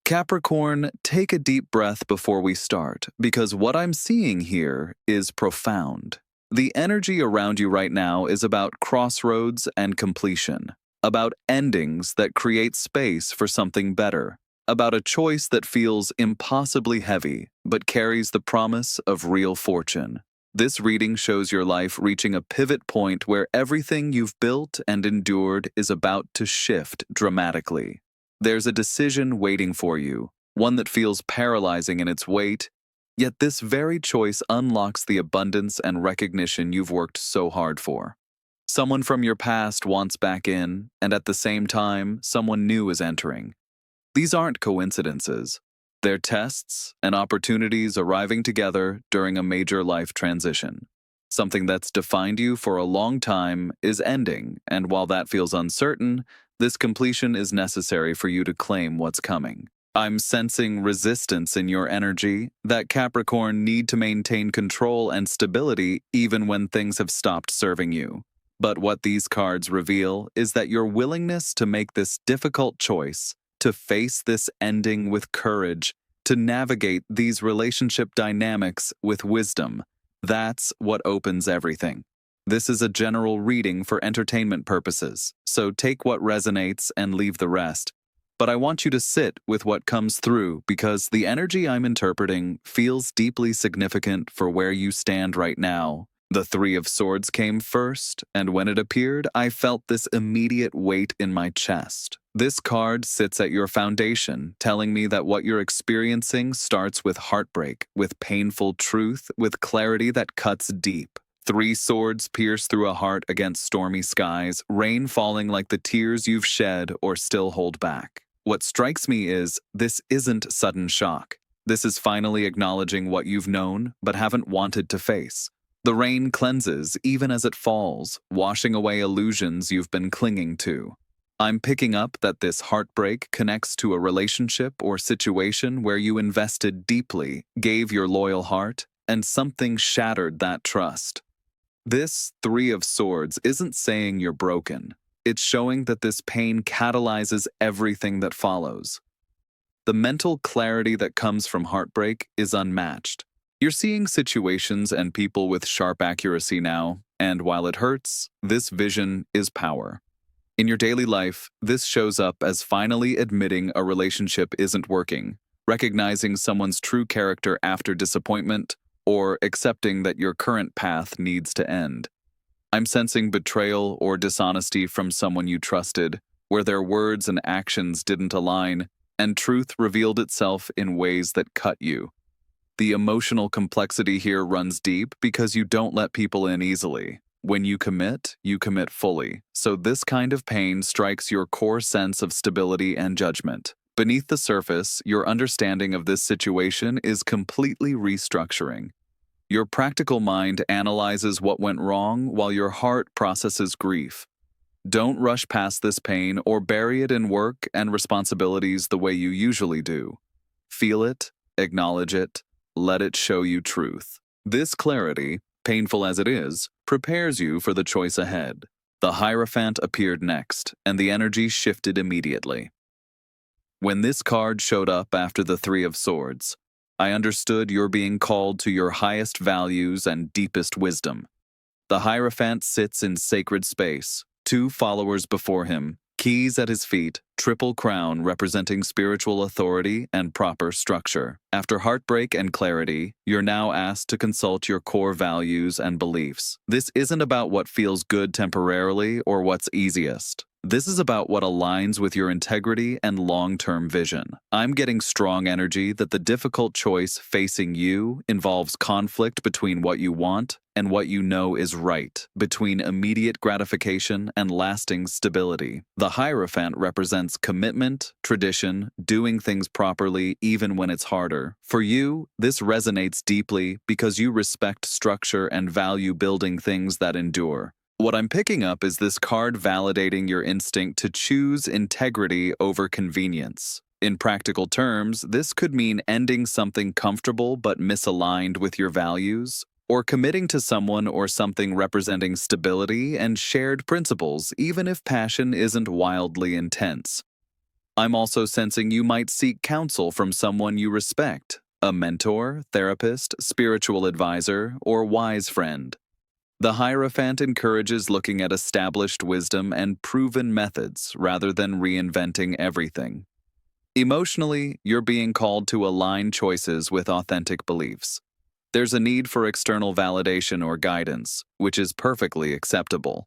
Capricorn, take a deep breath before we start, because what I'm seeing here is profound. The energy around you right now is about crossroads and completion, about endings that create space for something better, about a choice that feels impossibly heavy but carries the promise of real fortune. This reading shows your life reaching a pivot point where everything you've built and endured is about to shift dramatically. There's a decision waiting for you, one that feels paralyzing in its weight, yet this very choice unlocks the abundance and recognition you've worked so hard for. Someone from your past wants back in, and at the same time, someone new is entering. These aren't coincidences. They're tests and opportunities arriving together during a major life transition. Something that's defined you for a long time is ending, and while that feels uncertain, this completion is necessary for you to claim what's coming. I'm sensing resistance in your energy, that Capricorn need to maintain control and stability even when things have stopped serving you. But what these cards reveal is that your willingness to make this difficult choice, to face this ending with courage, to navigate these relationship dynamics with wisdom, that's what opens everything. This is a general reading for entertainment purposes, so take what resonates and leave the rest. But I want you to sit with what comes through because the energy I'm interpreting feels deeply significant for where you stand right now. The Three of Swords came first, and when it appeared, I felt this immediate weight in my chest. This card sits at your foundation, telling me that what you're experiencing starts with heartbreak, with painful truth, with clarity that cuts deep. Three swords pierce through a heart against stormy skies, rain falling like the tears you've shed or still hold back. What strikes me is this isn't sudden shock. This is finally acknowledging what you've known but haven't wanted to face. The rain cleanses even as it falls, washing away illusions you've been clinging to. I'm picking up that this heartbreak connects to a relationship or situation where you invested deeply, gave your loyal heart, and something shattered that trust. This Three of Swords isn't saying you're broken. It's showing that this pain catalyzes everything that follows. The mental clarity that comes from heartbreak is unmatched. You're seeing situations and people with sharp accuracy now, and while it hurts, this vision is power. In your daily life, this shows up as finally admitting a relationship isn't working, recognizing someone's true character after disappointment, or accepting that your current path needs to end. I'm sensing betrayal or dishonesty from someone you trusted, where their words and actions didn't align, and truth revealed itself in ways that cut you. The emotional complexity here runs deep because you don't let people in easily. When you commit fully. So this kind of pain strikes your core sense of stability and judgment. Beneath the surface, your understanding of this situation is completely restructuring. Your practical mind analyzes what went wrong while your heart processes grief. Don't rush past this pain or bury it in work and responsibilities the way you usually do. Feel it, acknowledge it, let it show you truth. This clarity, painful as it is, prepares you for the choice ahead. The Hierophant appeared next, and the energy shifted immediately. When this card showed up after the Three of Swords, I understood you're being called to your highest values and deepest wisdom. The Hierophant sits in sacred space, two followers before him, keys at his feet, triple crown representing spiritual authority and proper structure. After heartbreak and clarity, you're now asked to consult your core values and beliefs. This isn't about what feels good temporarily or what's easiest. This is about what aligns with your integrity and long-term vision. I'm getting strong energy that the difficult choice facing you involves conflict between what you want and what you know is right, between immediate gratification and lasting stability. The Hierophant represents commitment, tradition, doing things properly even when it's harder. For you, this resonates deeply because you respect structure and value building things that endure. What I'm picking up is this card validating your instinct to choose integrity over convenience. In practical terms, this could mean ending something comfortable but misaligned with your values, or committing to someone or something representing stability and shared principles even if passion isn't wildly intense. I'm also sensing you might seek counsel from someone you respect, a mentor, therapist, spiritual advisor, or wise friend. The Hierophant encourages looking at established wisdom and proven methods rather than reinventing everything. Emotionally, you're being called to align choices with authentic beliefs. There's a need for external validation or guidance, which is perfectly acceptable.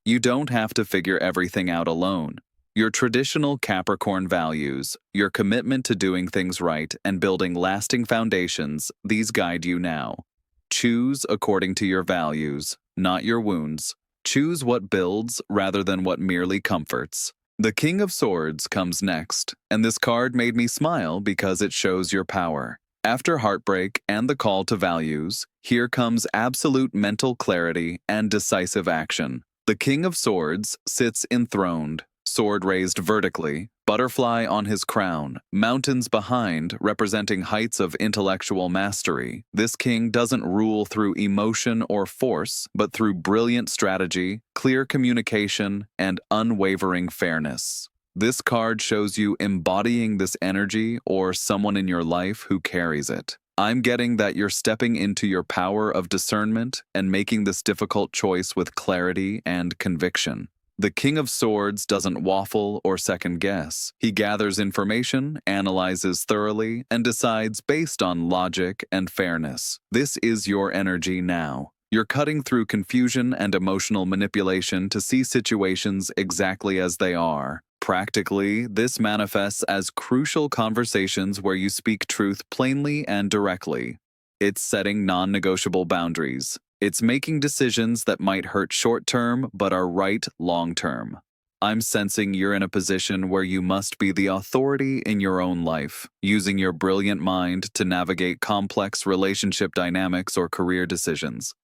You don't have to figure everything out alone. Your traditional Capricorn values, your commitment to doing things right and building lasting foundations, these guide you now. Choose according to your values, not your wounds. Choose what builds rather than what merely comforts. The King of Swords comes next, and this card made me smile because it shows your power. After Heartbreak and the call to values, here comes absolute mental clarity and decisive action. The King of Swords sits enthroned, sword raised vertically, butterfly on his crown, mountains behind representing heights of intellectual mastery. This king doesn't rule through emotion or force, but through brilliant strategy, clear communication, and unwavering fairness. This card shows you embodying this energy or someone in your life who carries it. I'm getting that you're stepping into your power of discernment and making this difficult choice with clarity and conviction. The King of Swords doesn't waffle or second guess. He gathers information, analyzes thoroughly, and decides based on logic and fairness. This is your energy now. You're cutting through confusion and emotional manipulation to see situations exactly as they are. Practically, this manifests as crucial conversations where you speak truth plainly and directly. It's setting non-negotiable boundaries. It's making decisions that might hurt short-term but are right long-term. I'm sensing you're in a position where you must be the authority in your own life, using your brilliant mind to navigate complex relationship dynamics or career decisions.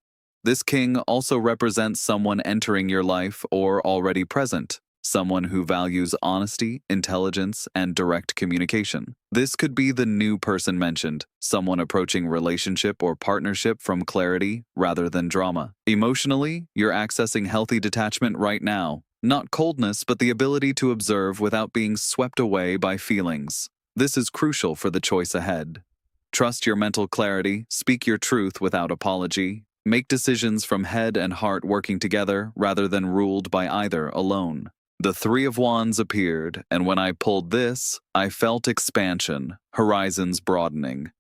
This king also represents someone entering your life or already present, someone who values honesty, intelligence, and direct communication. This could be the new person mentioned, someone approaching relationship or partnership from clarity rather than drama. Emotionally, you're accessing healthy detachment right now. Not coldness, but the ability to observe without being swept away by feelings. This is crucial for the choice ahead. Trust your mental clarity, speak your truth without apology, make decisions from head and heart working together rather than ruled by either alone. The Three of Wands appeared, and when I pulled this, I felt expansion, horizons broadening.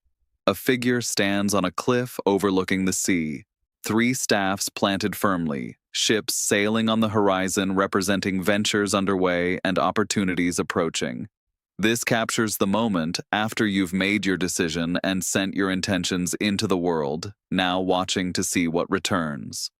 A figure stands on a cliff overlooking the sea, 3 staffs planted firmly, ships sailing on the horizon representing ventures underway and opportunities approaching. This captures the moment after you've made your decision and sent your intentions into the world, now watching to see what returns.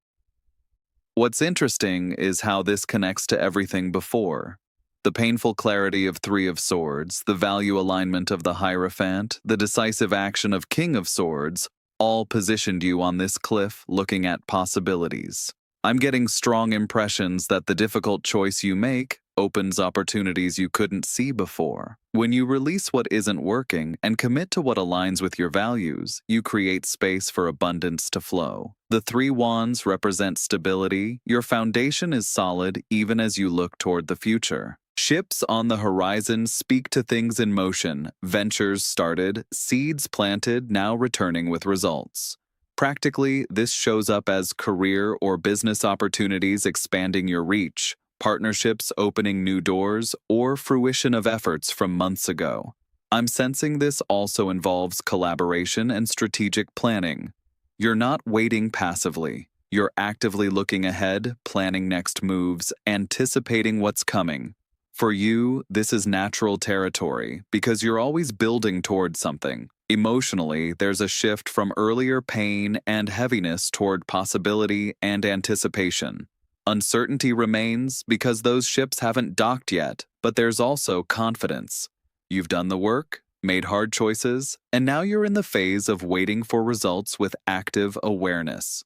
What's interesting is how this connects to everything before. The painful clarity of Three of Swords, the value alignment of the Hierophant, the decisive action of King of Swords, all positioned you on this cliff looking at possibilities. I'm getting strong impressions that the difficult choice you make opens opportunities you couldn't see before. When you release what isn't working and commit to what aligns with your values, you create space for abundance to flow. The 3 wands represent stability. Your foundation is solid even as you look toward the future. Ships on the horizon speak to things in motion, ventures started, seeds planted, now returning with results. Practically, this shows up as career or business opportunities expanding your reach, partnerships opening new doors, or fruition of efforts from months ago. I'm sensing this also involves collaboration and strategic planning. You're not waiting passively. You're actively looking ahead, planning next moves, anticipating what's coming. For you, this is natural territory because you're always building towards something. Emotionally, there's a shift from earlier pain and heaviness toward possibility and anticipation. Uncertainty remains because those ships haven't docked yet, but there's also confidence. You've done the work, made hard choices, and now you're in the phase of waiting for results with active awareness.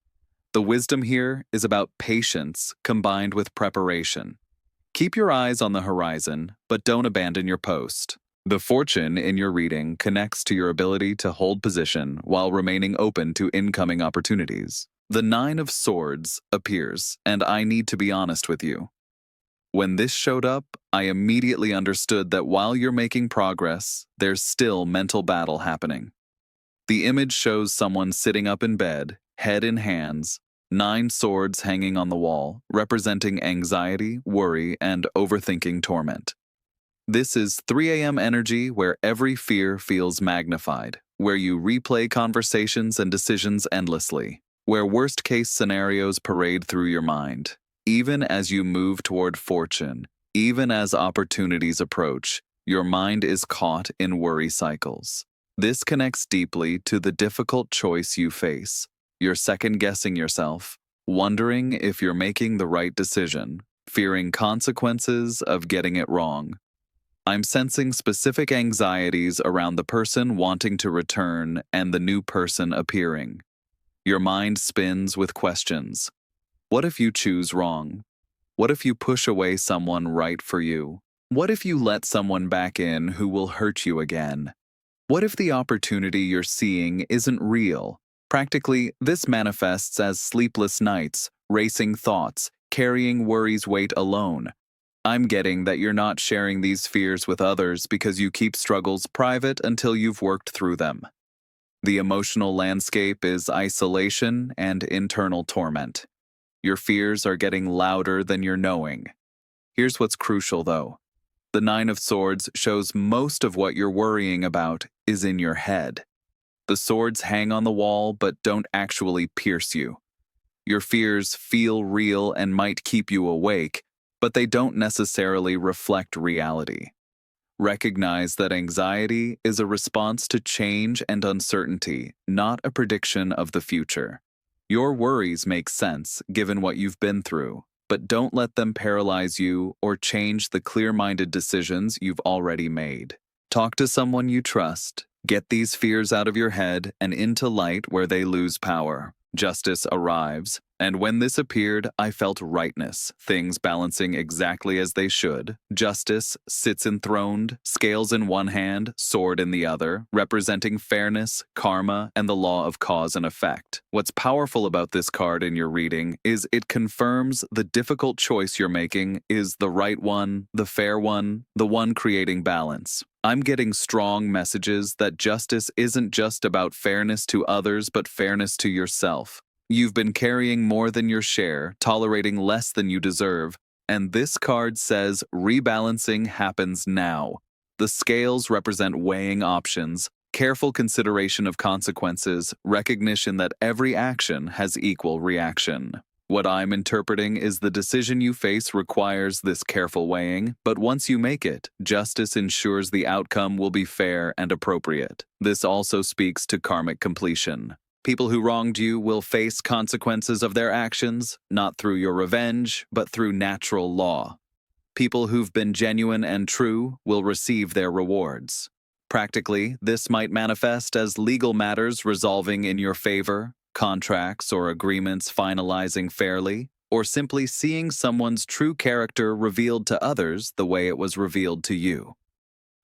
The wisdom here is about patience combined with preparation. Keep your eyes on the horizon, but don't abandon your post. The fortune in your reading connects to your ability to hold position while remaining open to incoming opportunities. The 9 of Swords appears, and I need to be honest with you. When this showed up, I immediately understood that while you're making progress, there's still mental battle happening. The image shows someone sitting up in bed, head in hands, 9 swords hanging on the wall, representing anxiety, worry, and overthinking torment. This is 3 a.m. energy where every fear feels magnified, where you replay conversations and decisions endlessly, where worst-case scenarios parade through your mind. Even as you move toward fortune, even as opportunities approach, your mind is caught in worry cycles. This connects deeply to the difficult choice you face. You're second-guessing yourself, wondering if you're making the right decision, fearing consequences of getting it wrong. I'm sensing specific anxieties around the person wanting to return and the new person appearing. Your mind spins with questions. What if you choose wrong? What if you push away someone right for you? What if you let someone back in who will hurt you again? What if the opportunity you're seeing isn't real? Practically, this manifests as sleepless nights, racing thoughts, carrying worry's weight alone. I'm getting that you're not sharing these fears with others because you keep struggles private until you've worked through them. The emotional landscape is isolation and internal torment. Your fears are getting louder than your knowing. Here's what's crucial, though. The 9 of Swords shows most of what you're worrying about is in your head. The swords hang on the wall but don't actually pierce you. Your fears feel real and might keep you awake, but they don't necessarily reflect reality. Recognize that anxiety is a response to change and uncertainty, not a prediction of the future. Your worries make sense given what you've been through, but don't let them paralyze you or change the clear-minded decisions you've already made. Talk to someone you trust, get these fears out of your head and into light where they lose power. Justice arrives, and when this appeared, I felt rightness, things balancing exactly as they should. Justice sits enthroned, scales in one hand, sword in the other, representing fairness, karma, and the law of cause and effect. What's powerful about this card in your reading is it confirms the difficult choice you're making is the right one, the fair one, the one creating balance. I'm getting strong messages that justice isn't just about fairness to others, but fairness to yourself. You've been carrying more than your share, tolerating less than you deserve, and this card says rebalancing happens now. The scales represent weighing options, careful consideration of consequences, recognition that every action has equal reaction. What I'm interpreting is the decision you face requires this careful weighing, but once you make it, justice ensures the outcome will be fair and appropriate. This also speaks to karmic completion. People who wronged you will face consequences of their actions, not through your revenge, but through natural law. People who've been genuine and true will receive their rewards. Practically, this might manifest as legal matters resolving in your favor, contracts or agreements finalizing fairly, or simply seeing someone's true character revealed to others the way it was revealed to you.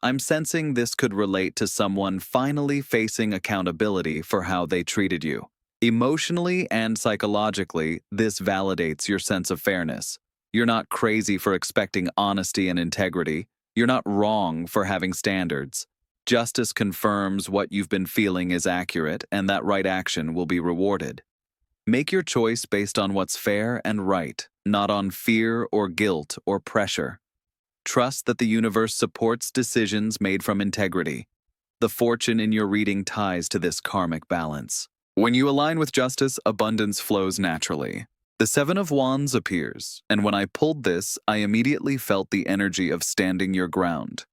I'm sensing this could relate to someone finally facing accountability for how they treated you. Emotionally and psychologically, this validates your sense of fairness. You're not crazy for expecting honesty and integrity. You're not wrong for having standards. Justice confirms what you've been feeling is accurate and that right action will be rewarded. Make your choice based on what's fair and right, not on fear or guilt or pressure. Trust that the universe supports decisions made from integrity. The fortune in your reading ties to this karmic balance. When you align with justice, abundance flows naturally. The 7 of Wands appears, and when I pulled this, I immediately felt the energy of standing your ground.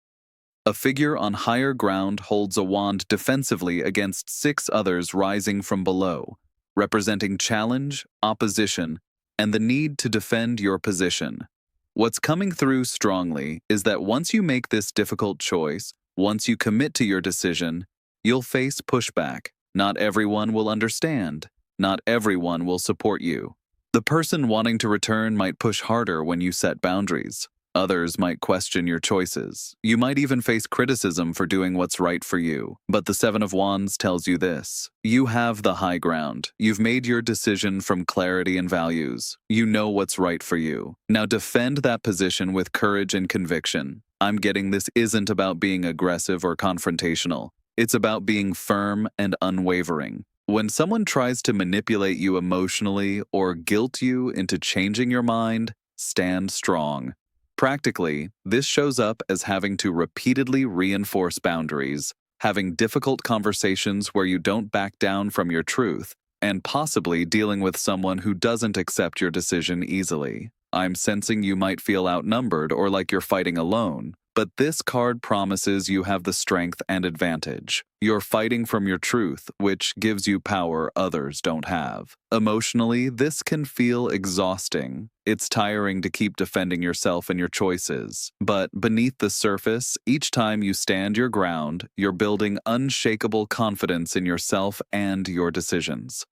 A figure on higher ground holds a wand defensively against 6 others rising from below, representing challenge, opposition, and the need to defend your position. What's coming through strongly is that once you make this difficult choice, once you commit to your decision, you'll face pushback. Not everyone will understand. Not everyone will support you. The person wanting to return might push harder when you set boundaries. Others might question your choices. You might even face criticism for doing what's right for you. But the Seven of Wands tells you this. You have the high ground. You've made your decision from clarity and values. You know what's right for you. Now defend that position with courage and conviction. I'm getting this isn't about being aggressive or confrontational. It's about being firm and unwavering. When someone tries to manipulate you emotionally or guilt you into changing your mind, stand strong. Practically, this shows up as having to repeatedly reinforce boundaries, having difficult conversations where you don't back down from your truth, and possibly dealing with someone who doesn't accept your decision easily. I'm sensing you might feel outnumbered or like you're fighting alone, but this card promises you have the strength and advantage. You're fighting from your truth, which gives you power others don't have. Emotionally, this can feel exhausting. It's tiring to keep defending yourself and your choices. But beneath the surface, each time you stand your ground, you're building unshakable confidence in yourself and your decisions.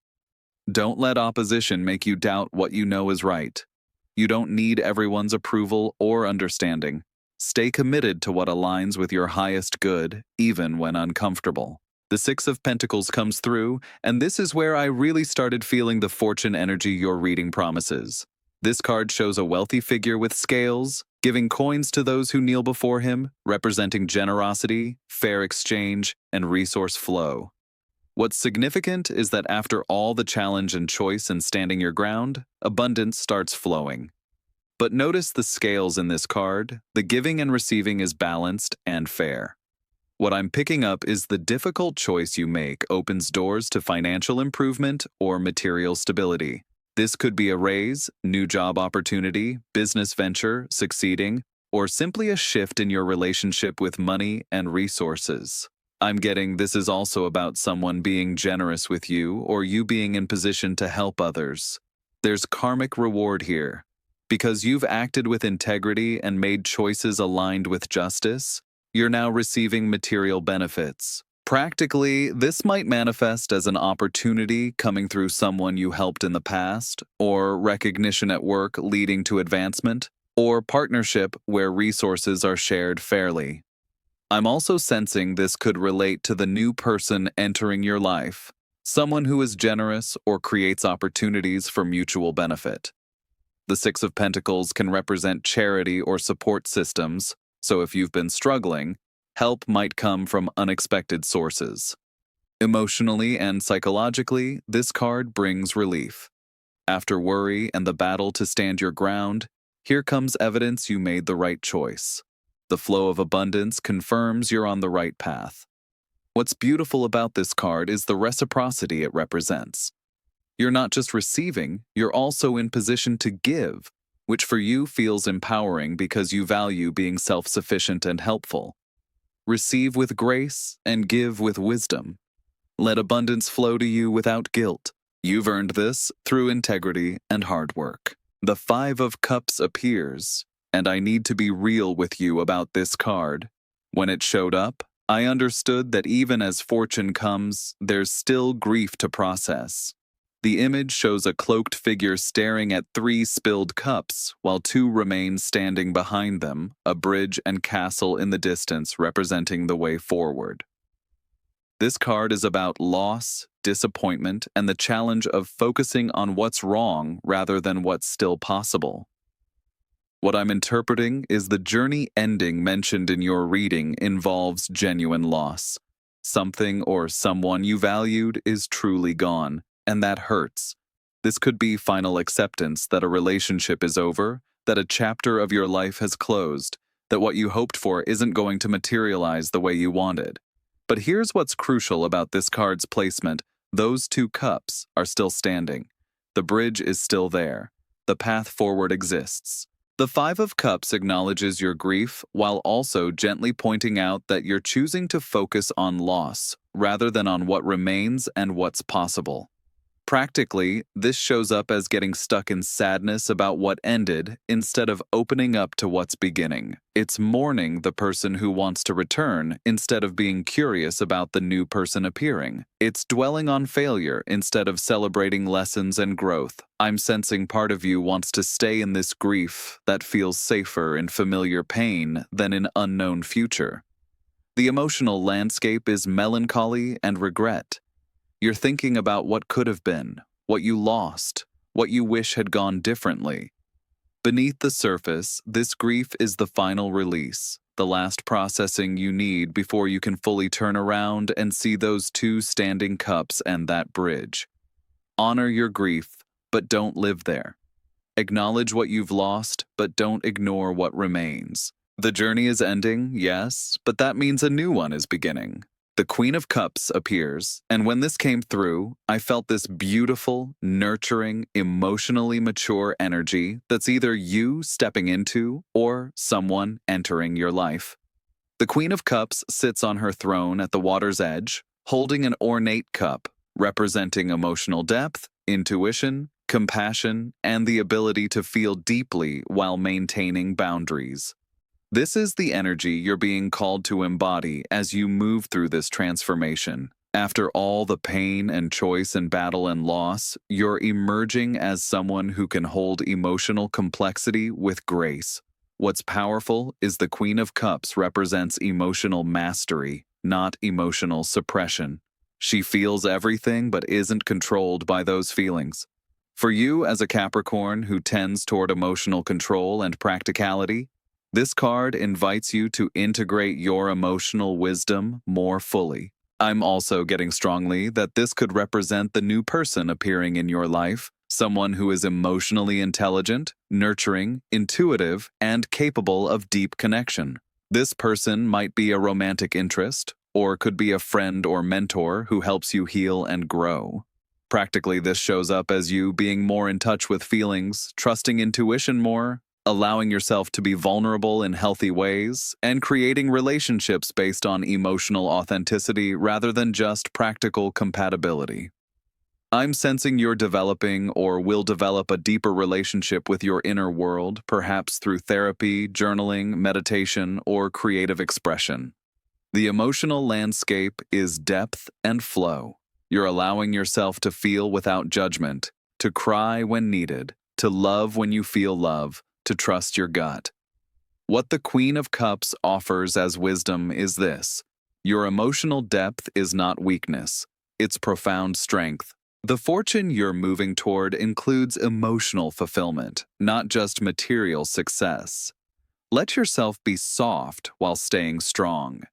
Don't let opposition make you doubt what you know is right. You don't need everyone's approval or understanding. Stay committed to what aligns with your highest good, even when uncomfortable. The Six of Pentacles comes through, and this is where I really started feeling the fortune energy your reading promises. This card shows a wealthy figure with scales, giving coins to those who kneel before him, representing generosity, fair exchange, and resource flow. What's significant is that after all the challenge and choice in standing your ground, abundance starts flowing. But notice the scales in this card. The giving and receiving is balanced and fair. What I'm picking up is the difficult choice you make opens doors to financial improvement or material stability. This could be a raise, new job opportunity, business venture, succeeding, or simply a shift in your relationship with money and resources. I'm getting this is also about someone being generous with you or you being in position to help others. There's karmic reward here. Because you've acted with integrity and made choices aligned with justice, you're now receiving material benefits. Practically, this might manifest as an opportunity coming through someone you helped in the past, or recognition at work leading to advancement, or partnership where resources are shared fairly. I'm also sensing this could relate to the new person entering your life, someone who is generous or creates opportunities for mutual benefit. The Six of Pentacles can represent charity or support systems, so if you've been struggling, help might come from unexpected sources. Emotionally and psychologically, this card brings relief. After worry and the battle to stand your ground, here comes evidence you made the right choice. The flow of abundance confirms you're on the right path. What's beautiful about this card is the reciprocity it represents. You're not just receiving, you're also in position to give, which for you feels empowering because you value being self-sufficient and helpful. Receive with grace and give with wisdom. Let abundance flow to you without guilt. You've earned this through integrity and hard work. The Five of Cups appears, and I need to be real with you about this card. When it showed up, I understood that even as fortune comes, there's still grief to process. The image shows a cloaked figure staring at 3 spilled cups, while 2 remain standing behind them, a bridge and castle in the distance representing the way forward. This card is about loss, disappointment, and the challenge of focusing on what's wrong rather than what's still possible. What I'm interpreting is the journey ending mentioned in your reading involves genuine loss. Something or someone you valued is truly gone. And that hurts. This could be final acceptance that a relationship is over, that a chapter of your life has closed, that what you hoped for isn't going to materialize the way you wanted. But here's what's crucial about this card's placement. Those 2 cups are still standing. The bridge is still there. The path forward exists. The Five of Cups acknowledges your grief while also gently pointing out that you're choosing to focus on loss rather than on what remains and what's possible. Practically, this shows up as getting stuck in sadness about what ended instead of opening up to what's beginning. It's mourning the person who wants to return instead of being curious about the new person appearing. It's dwelling on failure instead of celebrating lessons and growth. I'm sensing part of you wants to stay in this grief that feels safer in familiar pain than in unknown future. The emotional landscape is melancholy and regret. You're thinking about what could have been, what you lost, what you wish had gone differently. Beneath the surface, this grief is the final release, the last processing you need before you can fully turn around and see those two standing cups and that bridge. Honor your grief, but don't live there. Acknowledge what you've lost, but don't ignore what remains. The journey is ending, yes, but that means a new one is beginning. The Queen of Cups appears, and when this came through, I felt this beautiful, nurturing, emotionally mature energy that's either you stepping into or someone entering your life. The Queen of Cups sits on her throne at the water's edge, holding an ornate cup, representing emotional depth, intuition, compassion, and the ability to feel deeply while maintaining boundaries. This is the energy you're being called to embody as you move through this transformation. After all the pain and choice and battle and loss, you're emerging as someone who can hold emotional complexity with grace. What's powerful is the Queen of Cups represents emotional mastery, not emotional suppression. She feels everything but isn't controlled by those feelings. For you as a Capricorn who tends toward emotional control and practicality, this card invites you to integrate your emotional wisdom more fully. I'm also getting strongly that this could represent the new person appearing in your life, someone who is emotionally intelligent, nurturing, intuitive, and capable of deep connection. This person might be a romantic interest, or could be a friend or mentor who helps you heal and grow. Practically, this shows up as you being more in touch with feelings, trusting intuition more, allowing yourself to be vulnerable in healthy ways, and creating relationships based on emotional authenticity rather than just practical compatibility. I'm sensing you're developing or will develop a deeper relationship with your inner world, perhaps through therapy, journaling, meditation, or creative expression. The emotional landscape is depth and flow. You're allowing yourself to feel without judgment, to cry when needed, to love when you feel love, to trust your gut. What the Queen of Cups offers as wisdom is this: your emotional depth is not weakness, it's profound strength. The fortune you're moving toward includes emotional fulfillment, not just material success. Let yourself be soft while staying strong.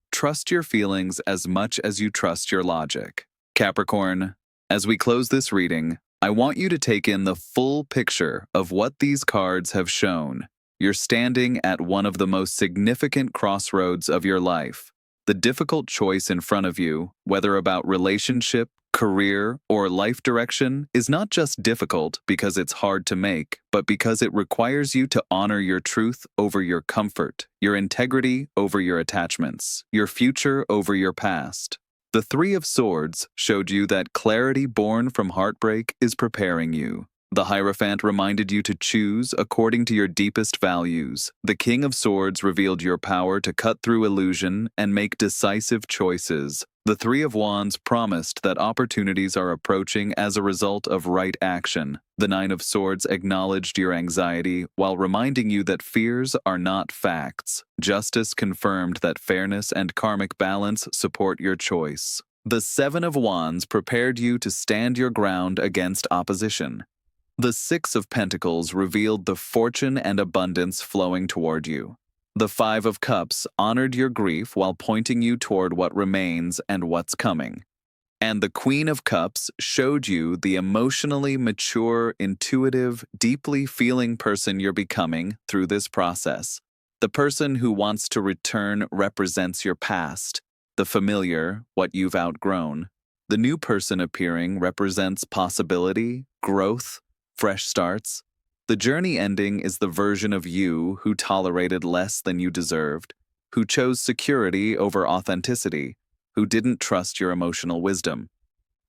Trust your feelings as much as you trust your logic. Capricorn, as we close this reading, I want you to take in the full picture of what these cards have shown. You're standing at one of the most significant crossroads of your life. The difficult choice in front of you, whether about relationship, career, or life direction, is not just difficult because it's hard to make, but because it requires you to honor your truth over your comfort, your integrity over your attachments, your future over your past. The Three of Swords showed you that clarity born from heartbreak is preparing you. The Hierophant reminded you to choose according to your deepest values. The King of Swords revealed your power to cut through illusion and make decisive choices. The Three of Wands promised that opportunities are approaching as a result of right action. The Nine of Swords acknowledged your anxiety while reminding you that fears are not facts. Justice confirmed that fairness and karmic balance support your choice. The Seven of Wands prepared you to stand your ground against opposition. The Six of Pentacles revealed the fortune and abundance flowing toward you. The Five of Cups honored your grief while pointing you toward what remains and what's coming. And the Queen of Cups showed you the emotionally mature, intuitive, deeply feeling person you're becoming through this process. The person who wants to return represents your past, the familiar, what you've outgrown. The new person appearing represents possibility, growth, fresh starts. The journey ending is the version of you who tolerated less than you deserved, who chose security over authenticity, who didn't trust your emotional wisdom.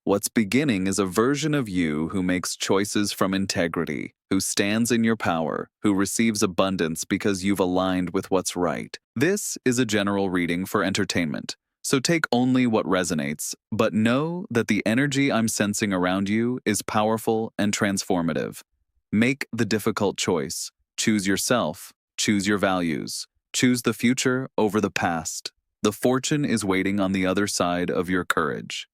What's beginning is a version of you who makes choices from integrity, who stands in your power, who receives abundance because you've aligned with what's right. This is a general reading for entertainment, so take only what resonates, but know that the energy I'm sensing around you is powerful and transformative. Make the difficult choice. Choose yourself, choose your values, choose the future over the past. The fortune is waiting on the other side of your courage.